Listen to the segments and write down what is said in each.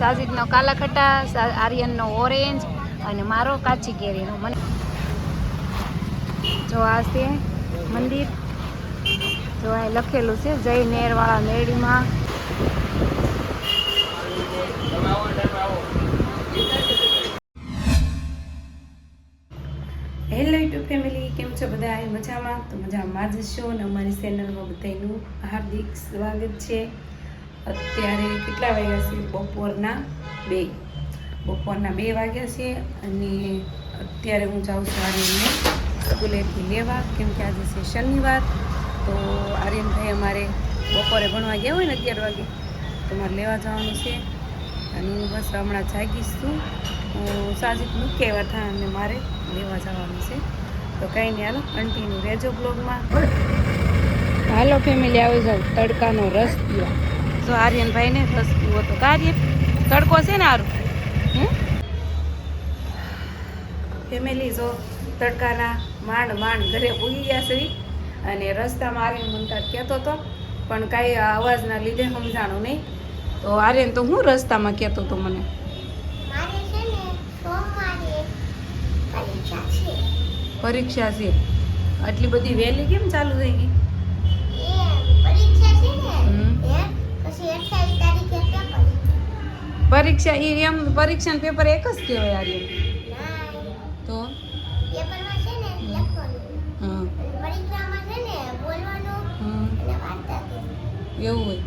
સાજીદનો કાલા ખટ્ટા, આર્યનનો ઓરેન્જ અને મારો કાચી કેરીનો. મને જો આ છે મંદિર, જો આ લખેલું છે જય નેરવાળા મેળીમાં. હેલો યુટ્યુબ ફેમિલી, કેમ છો બધા? મજામાં? તો મજામાં જ છો અને અમારી ચેનલમાં બધાનું હાર્દિક સ્વાગત છે. અત્યારે કેટલા વાગ્યા છે? બપોરના 2 વાગ્યા છે અને અત્યારે હું જાઉં છું આર્યનને સ્કૂલેથી લેવા, કેમ કે આજે છે શનિવાર. તો આર્યનભાઈ અમારે બપોરે ભણવા ગયા હોય ને 11 વાગે, તો મારે લેવા જવાનું છે અને હું બસ હમણાં જાગીશ છું. સાજીદ મૂકી આવ્યા હતા અને મારે લેવા જવાનું છે. તો કંઈ નહીં, હાલો કન્ટિન્યુ રહેજો બ્લોગમાં. હાલો ફેમિલી, આવી જાવ તડકાનો રસ પીવા. જો આર્યનભાઈને રસ પીવો તો કાર્ય તડકો છે ને સારું. ફેમિલી જો તડકાના માંડ ઘરે ભૂગી ગયા છે અને રસ્તામાં આર્યન મને કહેતો હતો પણ કાંઈ અવાજના લીધે સમજાણું નહીં. તો આર્યન તો હું રસ્તામાં કહેતો હતો મને પરીક્ષા છે. આટલી બધી વહેલી કેમ ચાલુ થઈ ગઈ? પરીક્ષા એમ પરીક્ષાનું પેપર એક જ કહેવાય આર્યન. તો એવું હોય.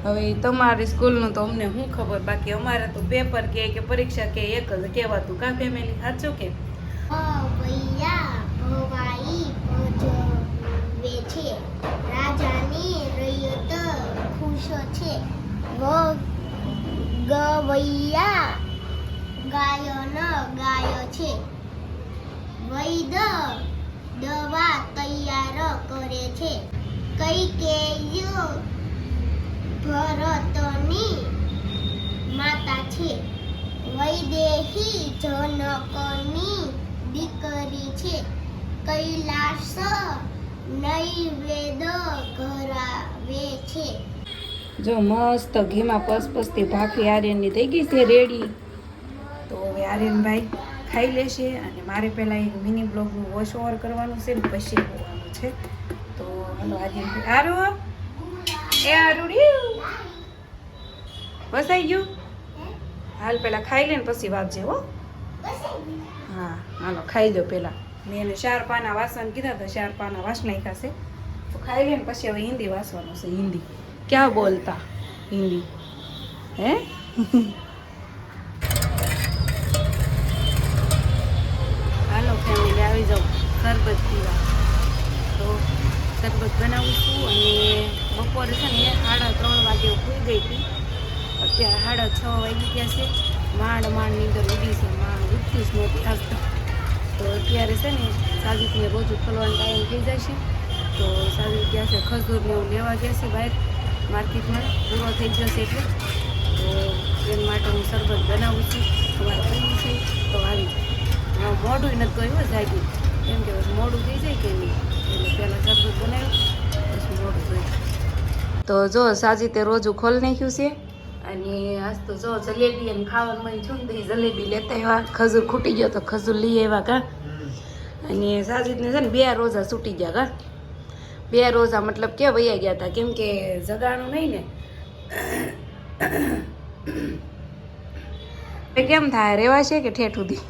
હવે તમારી સ્કૂલનું તો અમને શું ખબર, બાકી અમારે તો પેપર કે પરીક્ષા કે એક જ કહેવાતું. કા ફેમિલી સાચું કે? રાજાની રૈયત ખુશ છે, ગવૈયા ગાય છે, વૈદ્ય દવા તૈયાર કરે છે, કૈકેયી ભરતની માતા છે, વૈદેહી જનકની દીકરી છે, કૈલાસ નૈવેદ કરાવે છે. જો મસ્ત ઘીમાં પસપસતી ભાખરી આર્યનની થઈ ગઈ છે રેડી. તો હવે આર્યનભાઈ ખાઈ લેશે અને મારે પહેલાં એક મિની બ્લોગનું વોશ ઓવર કરવાનું છે ને પછી હોવાનું છે. તો હાલો આર્યનભાઈ. આરું બસાઈ ગયું? હાલ પહેલાં ખાઈ લે ને પછી વાંચજે હો. હા હાલો ખાઈ દો પહેલાં. મેં એને 4 પાના વાસણ કીધા તો 4 પાના વાસ નાખ્યા છે. તો ખાઈ લે ને પછી હવે હિન્દી વાંચવાનું છે. હિન્દી ક્યાં બોલતા હિન્દી હે? હાલો ફેમિલી, આવી જાઓ શરબત પીવા. તો શરબત બનાવું છું અને બપોરે છે ને 3:30 વાગે સૂઈ ગઈ હતી. અત્યારે 6:30 વાગી ગયા છે. માંડ નીંદર ઉડી છે, ઉઠતી જ નહોતી આજતા. તો અત્યારે છે ને સાજીદને રોજ ખોલવાનો ટાઈમ થઈ જાય છે. તો સાજીદ ગયા છે ખજૂરને એવું લેવા ગયા છે બહાર માર્કેટમાં, પૂરો થઈ ગયો છે એટલે. તો એના માટે હું શરબત બનાવું છું. તમારે પીવું છે તો આવી જાય. મોઢું નથી કહ્યું જાગ્યું, કેમ કે પછી મોડું થઈ જાય કે નહીં, એટલે પહેલાં શરબત બનાવ્યું પછી મોડું થયું. તો જો સાજીદે રોજું ખોલી નાખ્યું છે અને આજ તો જો જલેબી અને ખાવાનું મને છું ને જલેબી લેતા આવ્યા. ખજૂર ખૂટી ગયો તો ખજૂર લઈ આવ્યા કા. અને સાજીદને છે ને 2 રોજા છૂટી ગયા કા. 2 રોજા મતલબ કે વૈયા ગયા હતા, કેમ કે જગાણું નહીં ને. કેમ થાય રેવાશે કે ઠેઠ સુધી?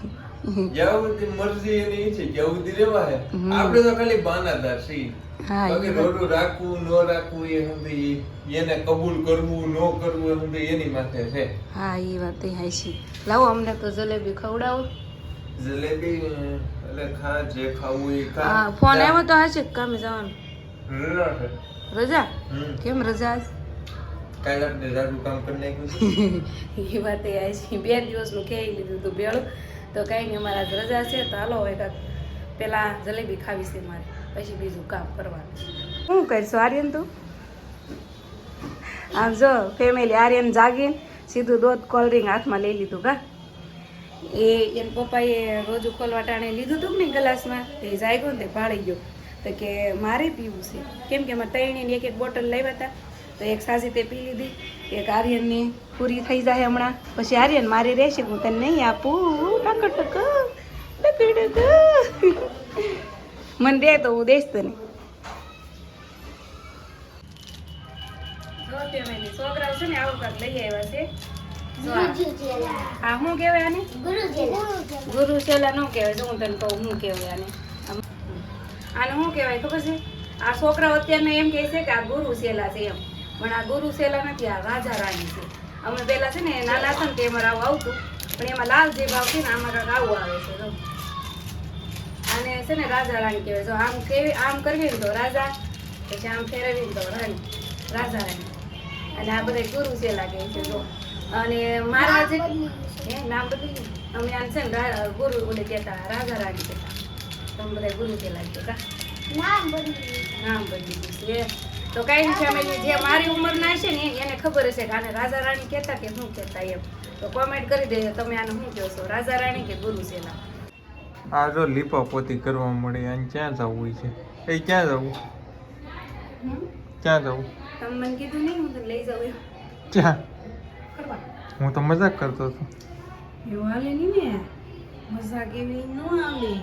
મરજી એની છે કે સુધી રેવા હે. આપણે તો ખાલી બાનાદાર છીએ. હા, બાકી રોડું રાખવું ન રાખવું એ સુધી એને કબૂલ કરવું ન કરવું એ સુધી એની માથે છે. હા એ વાત એ હાચી. લાવો અમને તો જલેબી ખવડાવો. જલેબી એટલે ખા જે ખાવું એ ખા. હા ફોન આવ્યો તો હાચે કામે જવાનું. રજા છે. રજા? કેમ રજા? કાલે આપણે જાડું કામ કરી નાખ્યું. એ વાત એ હાચી. 2 દિવસનું કહી લીધું તું બેળું. તો કાંઈ નહીં, અમારા આજ રજા છે. તો હાલો હવે પેલા જલેબી ખાવી છે મારે, પછી બીજું કામ કરવાનું. શું કરશો આર્યન તું? આમ જો ફેમિલી, આર્યન જાગીને સીધું દૂધ કોલ્ડ્રિંક હાથમાં લઈ લીધું કા. એના પપ્પાએ રોજુ ખોલવા ટાણે લીધું હતું ને ગ્લાસમાં, એ જાગ્યો ને તે ભાળી ગયો. તો કે મારે પીવું છે, કેમ કે અમારે 3 એક બોટલ લાવ્યા હતા. તો એક સાજીદે પી લીધી એક આર્યનની પૂરી થઈ જાય હમણાં, પછી આર્યન મારી રહેશે, હું તને નહીં આપું. મને દે તો હું દઈશ તને. છોકરાઓ છે ને આવું કાંક લઈ આવ્યા છે. જો આ શું કહેવાય આને? ગુરુશેલા ન કહેવાય. જો હું તને કહું શું કહેવાય આને. આને શું કહેવાય ખબર છે? આ છોકરાઓ અત્યારના એમ કહે છે કે આ ગુરુશેલા છે એમ, પણ આ ગુરુશેલા નથી, આ રાજા રાણી છે. અમે પહેલા છે ને નાના હતા ને તે એમાં આવું આવતું, પણ એમાં લાલ જે ભાવ છે ને આમાં કાંઈક આવું આવે છે. જો આને છે ને રાજા રાણી કહેવાય. જો આમ કેવી આમ કરવી ને તો રાજા, પછી આમ ફેરવી ને તો રાણી, રાજા રાણી. અને આ બધા ગુરુશેલા કહે છે. જો અને મારા જે નામ બદલી અમે આને છે ને ગુરુ ઓલે કહેતા, રાજા રાણી કહેતા. તમે બધા ગુરુશેલા કહેતા, નામ બદલી છે. તો કઈ નહીં ફેમિલી, જે મારી ઉંમરના છે ને એને ખબર હશે કે આને રાજા રાણી કહેતા કે શું કહેતા એમ. તો કોમેન્ટ કરી દેજો તમે આને શું કહો છો, રાજા રાણી કે ગુરુશેલા. આ જો લીપા પોતી કરવા મળે. આને ક્યાં જવું છે? એ ક્યાં જવું? ક્યાં જવું? તમે મને કીધું નહીં હું તને લઈ જાઉં એમ. ક્યાં? ફરવા. હું તો મજાક કરતો હતો. એવું હાલે નહીં ને, મજાક એવી ન આવે,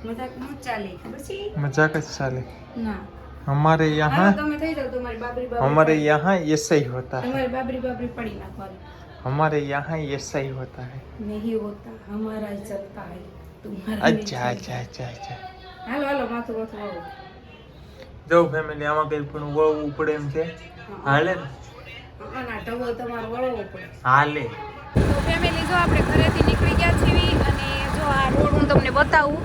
મજાક ન ચાલે, ખબર છે? मजाक चाले. ના हमारे હાલો यहाँ તમે થઈ જાવ, તમારી બાબરી हमारे यहाँ ऐसा ही होता है. તમારી બાબરી પડી નાખવાની. हमारे यहाँ ऐसा ही होता है. નહીં હોતા, હમારા ही चलता है, तुम्हारा नहीं अच्छा अच्छा अच्छा अच्छा. હાલો હાલો માથું માથું આવો. જો ફેમિલી આમાં કઈ પણ વળવું પડે એમ છે. હાલે ને? ના ઢગો તમારે વળવો પડે. હાલે. તો ફેમિલી જો આપણે ઘરેથી નીકળી ગયા છીએ અને જો આ રોડ હું તમને બતાવું.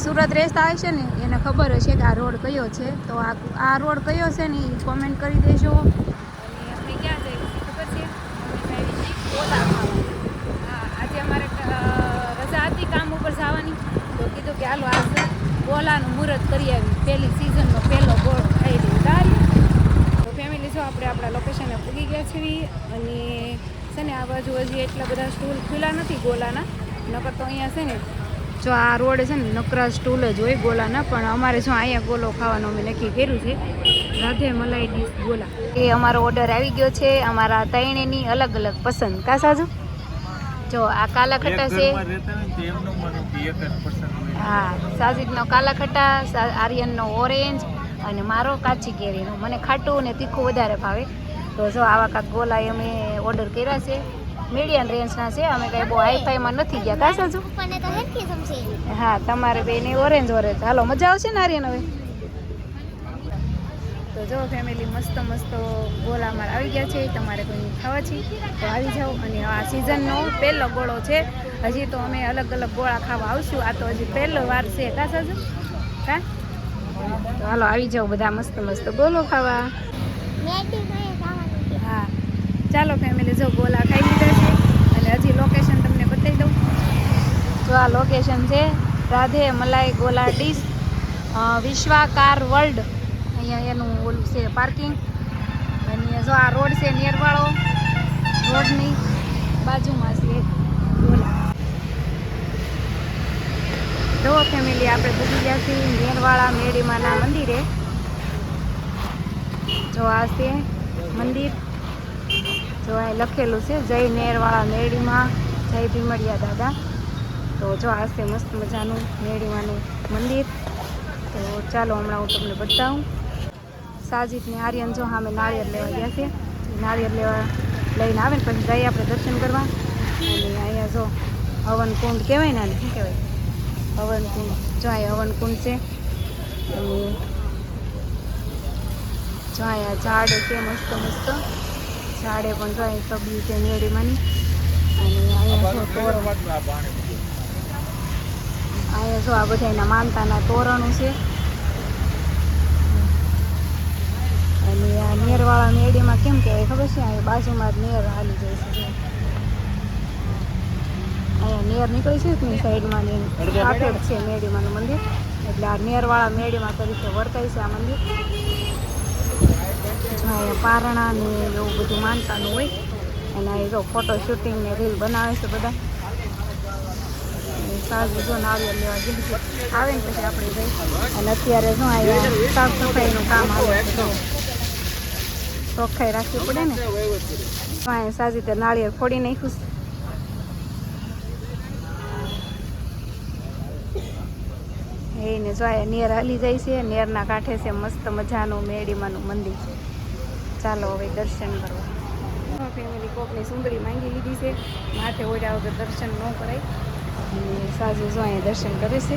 સુરત રહેતા હોય છે ને એને ખબર હશે કે આ રોડ કયો છે. તો આ રોડ કયો છે ને એ કોમેન્ટ કરી દેજો. અને અમે ક્યાં જઈએ ખબર છે? અમે જઈએ છીએ ગોલા ખાવા. હા આજે અમારે રજા હતી કામ ઉપર જવાની, તો કીધું કે હાલો આજ ગોલાનું મુહૂર્ત કરી આવી, પહેલી સિઝનનો પહેલો ગોળ ખાઈ લઈએ. ચાલે તો ફેમિલી જો આપણે આપણા લોકેશને પૂગી ગયા છીએ. અને છે ને આ બાજુ હજી એટલા બધા સ્ટૂલ ખુલ્લા નથી ગોલાના, નકર તો અહીંયા છે ને જો આ રોડ છે ને નકરા સ્ટૂલ જ હોય ગોલાના. પણ અમારે જો અહીંયા ગોલો ખાવાનો અમે નક્કી કર્યું છે, રાધે મલાઈ ડીશ ગોલા. એ અમારો ઓર્ડર આવી ગયો છે, અમારા ત્રણેયની અલગ અલગ પસંદ. કા સાજુ? જો આ કાલા ખટ્ટા છે. હા સાજીદનો કાલા ખટ્ટા, આર્યનનો ઓરેન્જ અને મારો કાચી કેરીનો. મને ખાટું અને તીખું વધારે ભાવે. તો જો આવા કાંક ગોલા અમે ઓર્ડર કર્યા છે, મીડિયમ રેન્જના છે. અમે કાંઈ બહુ હાઈફાઈમાં નથી ગયા. કા સાજુ? હા તમારે બેને ઓરેન્જ ઓરેન્જ. હાલો મજા આવશે ને આર્યન હવે? તો જો ફેમિલી મસ્ત મસ્ત ગોળા અમારે આવી ગયા છે. તમારે કોઈ ખાવા છે તો આવી જાઓ. અને આ સિઝનનો પહેલો ગોળો છે. હજી તો અમે અલગ અલગ ગોળા ખાવા આવશું. આ તો હજી પહેલો વાર છે. કા સાજુ? કા? તો હાલો આવી જાઓ બધા મસ્ત મસ્ત ગોળો ખાવા. હા ચાલો ફેમિલી, જો ગોળા ખાઈ લીધા છે અને હજી લોકેશન તમને બતાવી દઉં. જો આ લોકેશન છે રાધે મલાઈ ગોલા ડીશ, વિશ્વા કાર વર્લ્ડ. અહીંયા એનું ઓલું છે પાર્કિંગ. અને જો આ રોડ છે નેરવાળો, રોડની બાજુમાં છે ગોલા. જો ફેમિલી આપણે પૂજી ગયા છીએ નેરવાળા મેડીમાના મંદિરે. જો આ છે મંદિર, જો આ લખેલું છે જય નેરવાળા મેડીમાં, જય ભીમડિયા દાદા. તો જો આ છે મસ્ત મજાનું મેડીમાનું મંદિર. તો ચાલો હમણાં હું તમને બતાવું. સાજીદને આર્યન જો સામે નાળિયેર લેવા ગયા છે. નાળિયેર લેવા લઈને આવે ને પછી જઈએ આપણે દર્શન કરવા. અને અહીંયા જો હવન કુંડ કહેવાય ને, આને શું કહેવાય? હવન કુંડ. જો અહીંયા હવન કુંડ છે. અને જો અહીંયા ઝાડ છે મસ્ત મસ્ત ઝાડે પણ જો અહીં તબ્યું છે મેડીમાંની. અને અહીંયા જો તોરણ, અહીંયા જો આ બધા એના માનતાના તોરણો છે. અને આ નેરવાળા મેડીમાં કેમ કહેવાય ખબર છે? અહીંયા બાજુમાં જ નેર હાલી જાય છે. અહીંયા નેર નીકળી છે ને સાઈડમાં ને સાથે જ છે મેડીમાનું મંદિર. એટલે આ નેરવાળા મેડીમાં તરીકે વર્તાય છે આ મંદિર. અહીંયા પારણા ને એવું બધું માનતાનું હોય. અને અહીં જો ફોટો શૂટિંગ ને રીલ બનાવે છે બધા. સાજુ જો નાળિયેર લેવા જઈએ આવે ને પછી આપણે જઈ. અને અત્યારે જો અહીંયા સાફ સફાઈનું કામ આવે છે. ચોખ્ખાઈ રાખવી પડે ને. હા સાજી તે નાળિયેર ફોડી નાખ્યું છે. એને જો આ નેર હાલી જાય છે. નેરના કાંઠે છે મસ્ત મજાનું મેડીમાનું મંદિર. ચાલો હવે દર્શન કરવા. ફેમિલી કોકની સુંદરી માંગી લીધી છે. માથે ઓઢ્યા વગર દર્શન ન કરાય. અને સાજુ જો અહીંયા દર્શન કરે છે.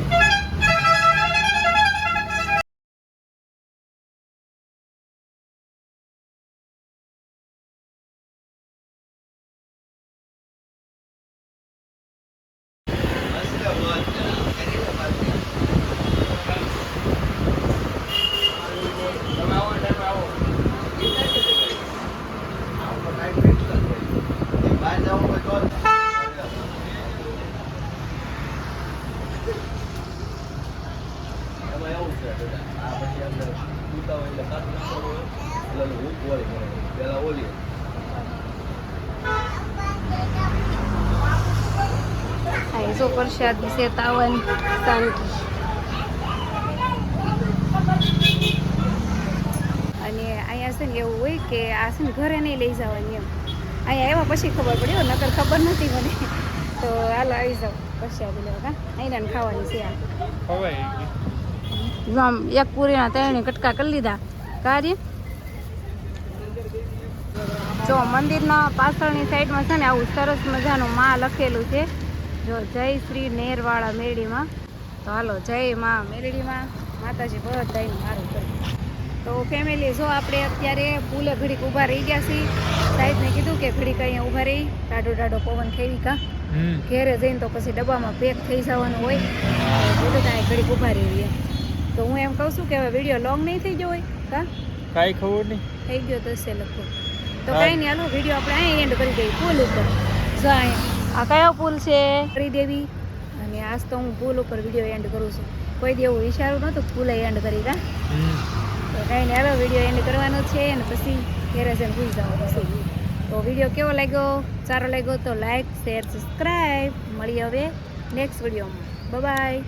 આ જો પ્રસાદ છે તાવન શાંતિ. અને અહીંયા છે ને એવું હોય કે આ છે ને ઘરે નહીં લઈ જવાની એમ. અહીંયા આવ્યા પછી ખબર પડી હો, નકર ખબર નથી મને. તો હાલો આવી જાઓ પ્રસાદ લેવા. અહીંયા ખાવાની છે આ. આમ એક પૂરીના 3 કટકા કરી લીધા કાર્ય. જો મંદિરના પાછળની સાઈડમાં છે ને આવું સરસ મજાનું માં લખેલું છે. જો જય શ્રી નેરવાળા મેરડીમાં. તો હાલો જય માં મેરડીમાં. માતાજી બધાનું સારું કરે. તો ફેમિલી જો આપણે અત્યારે પુલે ઘડીક ઊભા રહી ગયા છીએ. સાહેબને કીધું કે ઘડીક અહીંયા ઊભા રહી, ટાઢો ટાઢો પવન ખેવી કા ઘેરે જઈને તો પછી ડબ્બામાં પેક થઈ જવાનું હોય. કીધું ત્યાં ઘડીક ઊભા રહીએ. તો હું એમ કહું છું કે હવે વિડીયો લોંગ નહીં થઈ ગયો હોય કા કાંઈ ખબર નહીં થઈ ગયો તો છે લખો. તો કંઈ નહીં હાલો વિડીયો આપણે અહીંયા એન્ડ કરી દઈએ પુલ ઉપર. જો અહીંયા આ કયો પુલ છે કરી દેવી. અને આજ તો હું પુલ ઉપર વિડીયો એન્ડ કરું છું. કોઈ દી એવું વિચારું નહોતું પુલે એન્ડ કરી કા. તો કાંઈ નહીં હાલો વિડીયો એન્ડ કરવાનો છે અને પછી ઘેરે જઈને ભૂલી જવાનું છે. તો વિડીયો કેવો લાગ્યો, સારો લાગ્યો તો લાઈક શેર સબસ્ક્રાઈબ. મળીએ હવે નેક્સ્ટ વિડીયોમાં. બાય.